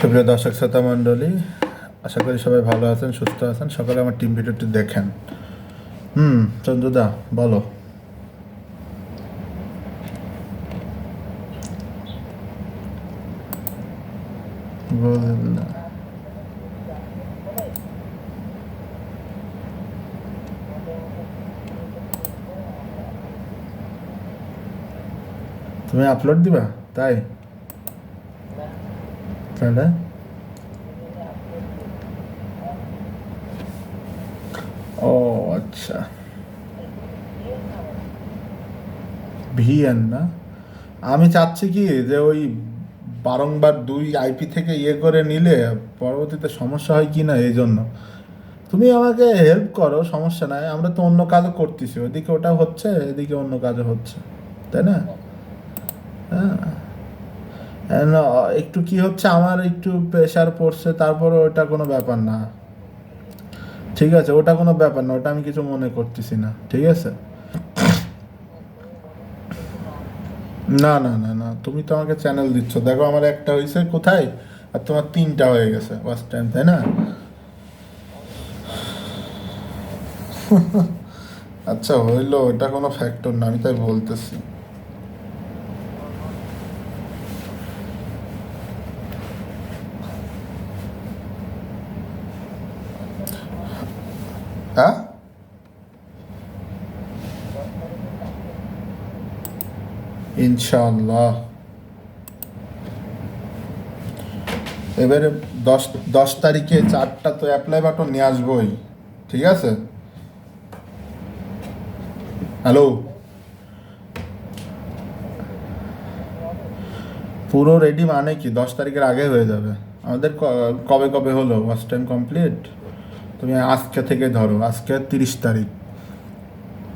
সুপ্রিয় দর্শক শ্রোতা মণ্ডলী, আশা করি সবাই ভালো আছেন, সুস্থ আছেন। সকালে আমার টিম ভিডিওটি দেখেন। চন্দ্রদা বলো। তুমি আপলোড দিবা তাই? তাহলে ও আচ্ছা, ভিএন না। আমি চাচ্ছি কি যে ওই বারংবার দুই আইপি থেকে করে নিলে পরবর্তীতে সমস্যা হয় কি না, এই জন্য তুমি আমাকে হেল্প করো, সমস্যা নাই। আমরা তো অন্য কাজও করতেছি, ওদিকে ওটা হচ্ছে, এদিকে অন্য কাজও হচ্ছে, তাই না? হ্যাঁ, একটু কি হচ্ছে, আমার একটু প্রেশার পড়ছে, তারপরে ওটা কোনো ব্যাপার না। ঠিক আছে, ওটা কোনো ব্যাপার না, ওটা আমি কিছু মনে করতেছি না, ঠিক আছে। না না না না, তুমি তো আমাকে চ্যানেল দিচ্ছ, দেখো আমার একটা হয়েছে কোথায়, আর তোমার তিনটা হয়ে গেছে ফার্স্ট টাইম, তাই না? আচ্ছা হইলো, এটা কোনো ফ্যাক্টর না, আমি তাই বলতেছি। হ্যাঁ, ইনশাআল্লাহ। এবারে দশ 10 তারিখে 4টা তো অ্যাপ্লাই বাটন নিয়ে আসবোই, ঠিক আছে। হ্যালো, পুরো রেডি মানে কি 10 তারিখের আগে হয়ে যাবে আমাদের। কবে কবে হলো ফার্স্ট টাইম কমপ্লিট? তুমি আজকে থেকে ধরো, আজকে 30 তারিখ,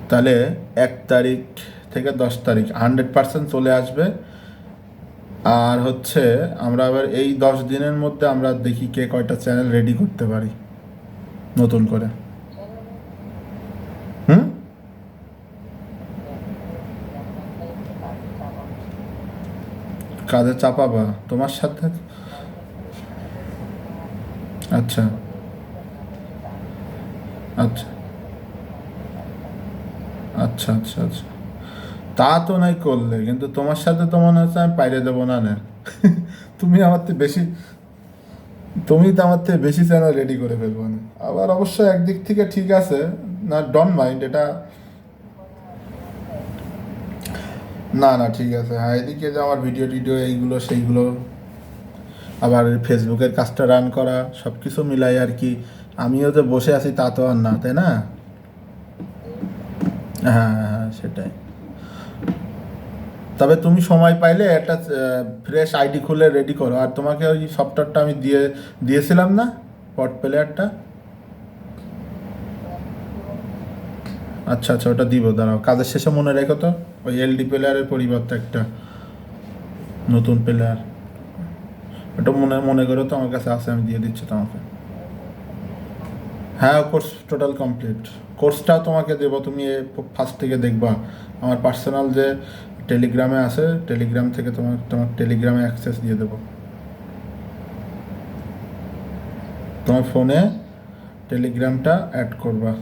তাহলে 1 তারিখ থেকে 10 তারিখ 100% চলে আসবে। আর হচ্ছে আমরা আবার এই 10 দিনের মধ্যে আমরা দেখি কে কয়টা চ্যানেল রেডি করতে পারি নতুন করে। হুম, কাজে চাপাবা তোমার সাথে? আচ্ছা আচ্ছা আচ্ছা আচ্ছা আচ্ছা, তা তো নাই করলে, কিন্তু তোমার সাথে তো মনে হচ্ছে আমি পাইরে দেবো না না। তুমি আমার থেকে বেশি, তুমি তো আমার থেকে বেশি চ্যানেল রেডি করে ফেলবো না। আবার অবশ্য একদিক থেকে ঠিক আছে, না ডোন্ট মাইন্ড এটা। না না ঠিক আছে, হ্যাঁ, এদিকে যে আমার ভিডিও টিডিও এইগুলো সেইগুলো, আবার ফেসবুকের কাজটা রান করা, সব কিছু মিলাই আর কি। আমিও যে বসে আছি তা তো আর না, তাই না? হ্যাঁ হ্যাঁ সেটাই। তবে তুমি সময় পাইলে একটা ফ্রেশ আইডি খুলে রেডি করো। আর তোমাকে ওই সফটওয়্যারটা আমি দিয়েছিলাম না, পট প্লেয়ারটা। আচ্ছা আচ্ছা, ওটা দিব, দাঁড়াও, কাজের শেষে মনে রেখো তো। ওই এলডি প্লেয়ারের পরিবর্তে একটা নতুন প্লেয়ার, ওটা মনে মনে করো তো, আমার কাছে আছে, আমি দিয়ে দিচ্ছি তোমাকে। হ্যাঁ, কোর্স টোটাল কমপ্লিট। কোর্সটাও তোমাকে দেবো, তুমি ফার্স্ট থেকে দেখবা। আমার পার্সোনাল যে টেলিগ্রামে আছে, টেলিগ্রাম থেকে তোমার তোমার টেলিগ্রামে অ্যাক্সেস দিয়ে দেবো। তোমার ফোনে টেলিগ্রামটা অ্যাড করবা।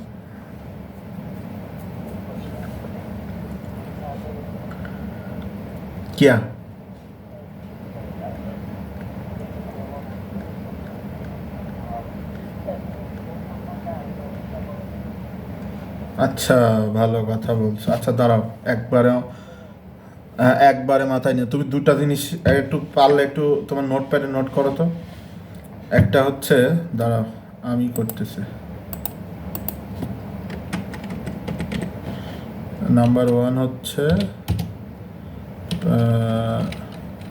কিয়া? আচ্ছা, ভালো কথা বলছো। আচ্ছা দাঁড়াও, একবারে একবারে মাথায় নিয়ে তুমি দুটা জিনিস একটু পারলে একটু তোমার নোটপ্যাডে নোট করো তো। একটা হচ্ছে, দাঁড়াও আমি করতেছি। নাম্বার 1 হচ্ছে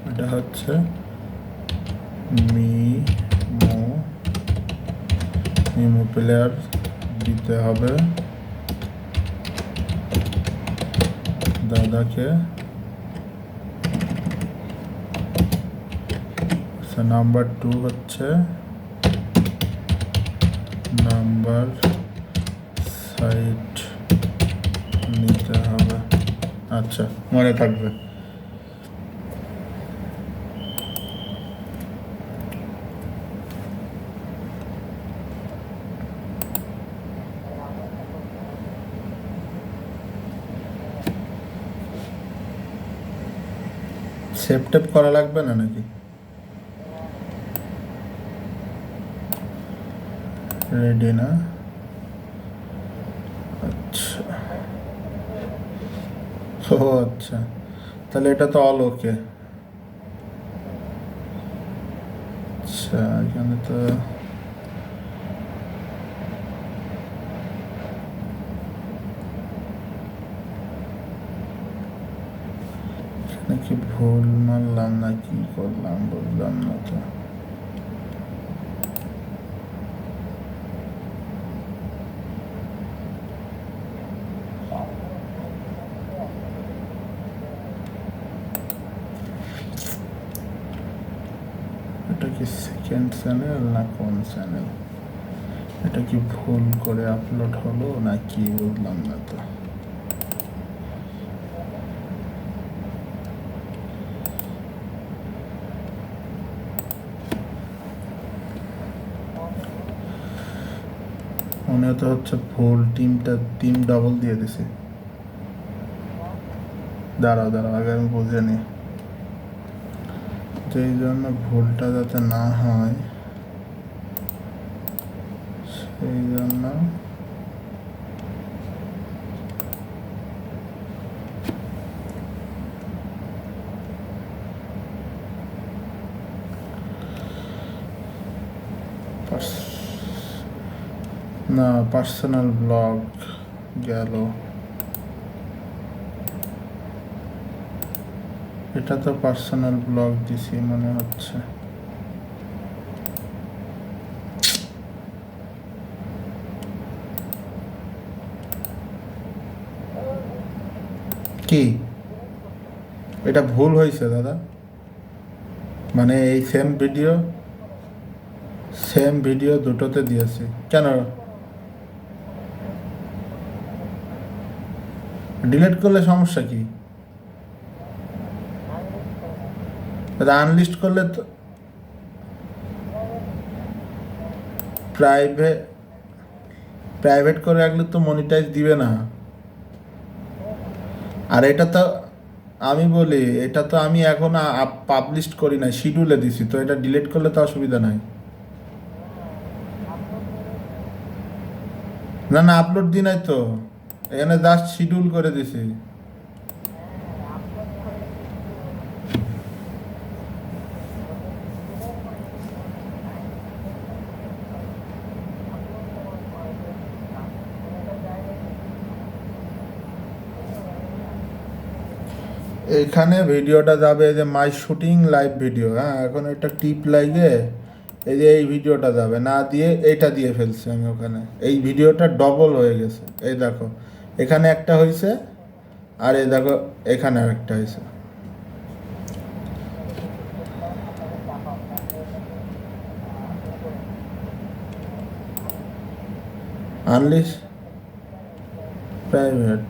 এটা হচ্ছে মিমো, মিমো প্লেয়ার দিতে হবে দাদাকে। আচ্ছা, নাম্বার 2 হচ্ছে নাম্বার সাইট নিতে হবে। আচ্ছা, মনে থাকবে। সেভ টেপ করা লাগবে না নাকি? রেডি না? আচ্ছা, ও আচ্ছা, তাহলে এটা তো অল ওকে। আচ্ছা, এখানে তো নাকি ভুল মারলাম না কি করলাম বুঝলাম না তো। এটা কি সেকেন্ড চ্যানেল না কোন চ্যানেল? এটা কি ভুল করে আপলোড হলো না কি বুঝলাম না তো। মনে তো হচ্ছে ভুল, টিম ডবল দিয়ে দিছি। দাঁড়াও দাঁড়াও, আগে আমি বুঝে নিই, যেই জন্য ভুলটা যাতে না হয় সেই জন্য না, পার্সোনাল ব্লগ গেল। এটা তো পার্সোনাল ব্লগ দিছি মনে হচ্ছে। কি এটা ভুল হয়েছে দাদা? মানে এই সেম ভিডিও দুটোতে দিয়েছি কেন? ডিলিট করলে সমস্যা কি? আনলিস্ট করলে তো প্রাইভেট প্রাইভেট করে রাখলে তো মনিটাইজ দিবে না। আর এটা তো আমি বলি, এটা তো আমি এখন পাবলিশ করি না, শিডিউলে দিছি, তো এটা ডিলিট করলে তো অসুবিধা নাই। না না, আপলোড দিই নাই তো, এখানে জাস্ট শিডিউল করে দিছি। এখানে ভিডিওটা যাবে যে মাই শুটিং লাইভ ভিডিও, হ্যাঁ এখন এটা টিপ লাগে, এই যে এই ভিডিওটা যাবে না দিয়ে এইটা দিয়ে ফেলছি আমি ওখানে। এই ভিডিওটা ডবল হয়ে গেছে, এই দেখো এখানে একটা হয়েছে, আর এই দেখো এখানে আরেকটা হয়েছে। আনলিশ প্রাইভেট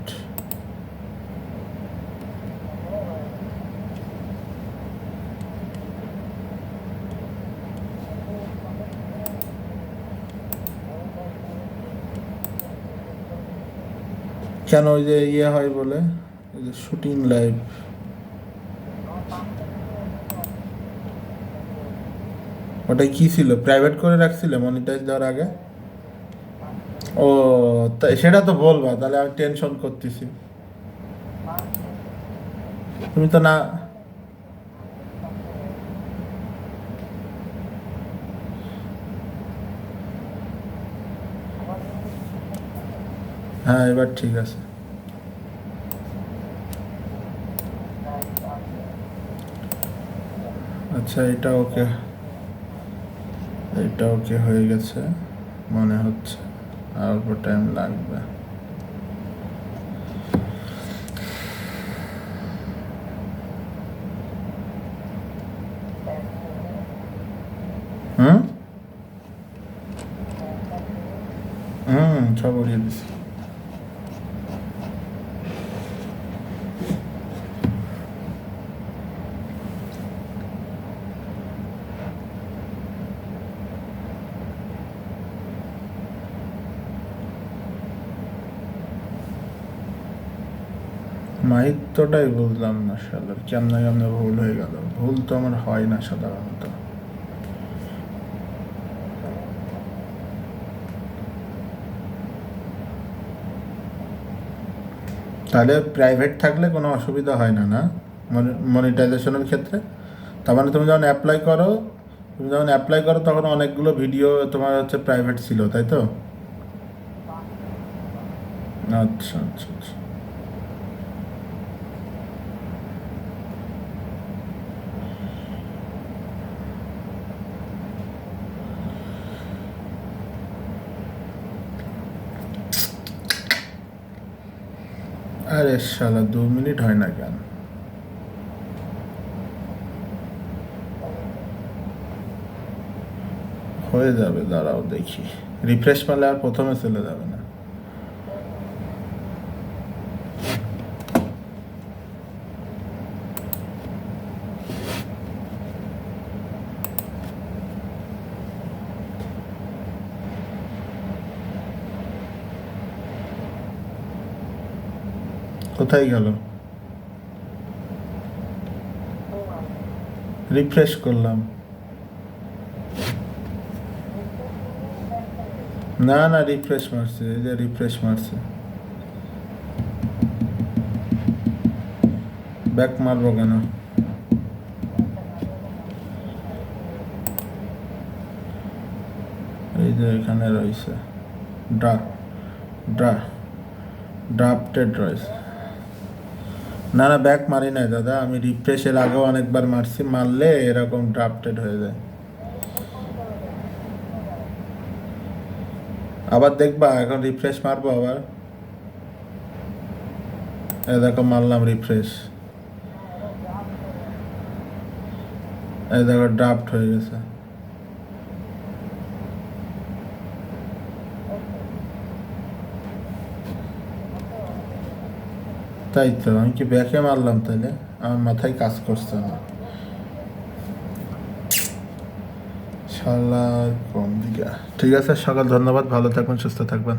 কেন? ওই যে ইয়ে হয় বলে, ওই যে শুটিং লাইভ, ওটাই কি ছিল? প্রাইভেট করে রাখছিল মনিটাইজ দেওয়ার আগে? ও, তাই সেটা তো বলবা, তাহলে আমি টেনশন করতেছি। তুমি তো না, হ্যাঁ এবার ঠিক আছে। আচ্ছা, এটা ওকে, এটা ওকে হয়ে গেছে মনে হচ্ছে, আর অল্প টাইম লাগবে। হুম সব উড়িয়ে দিছি। মাহিত্যটাই বুঝলাম না শালার, কেমনে কেমনে ভুল হয়ে গেল। ভুল তো আমার হয় না সাধারণত। তাহলে প্রাইভেট থাকলে কোনো অসুবিধা হয় না, না মনিটাইজেশনের ক্ষেত্রে? তার মানে তুমি যখন অ্যাপ্লাই করো তখন অনেকগুলো ভিডিও তোমার হচ্ছে প্রাইভেট ছিল, তাই তো? আচ্ছা আচ্ছা আচ্ছা। আরে শালা 2 মিনিট হয় না কেন? হয়ে যাবে, দাঁড়াও দেখি। রিফ্রেশ মারলে আর প্রথমে চলে যাবে না। কোথায় গেল? রিফ্রেশ করলাম। না না, রিফ্রেশ মারছে, এই যে রিফ্রেশ মারছে। ব্যাক মারবো কেন? এই যে এখানে রয়েছে ড্রা ড্রা ড্রাফটেড রয়েছে। না না, ব্যাক মারি নাই দাদা, আমি রিফ্রেশের আগেও অনেকবার মারছি, মারলে এরকম ড্রাফটেড হয়ে যায়। আবার দেখবা, এখন রিফ্রেশ মারবো আবার। এই দেখো মারলাম রিফ্রেশ, এই দেখো ড্রাফট হয়ে গেছে। তাই তো, আমি কি ব্যাকে মারলাম তাহলে? আমার মাথায় কাজ করছে না শালা। কোন দিকে? ঠিক আছে, সকাল, ধন্যবাদ, ভালো থাকবেন, সুস্থ থাকবেন।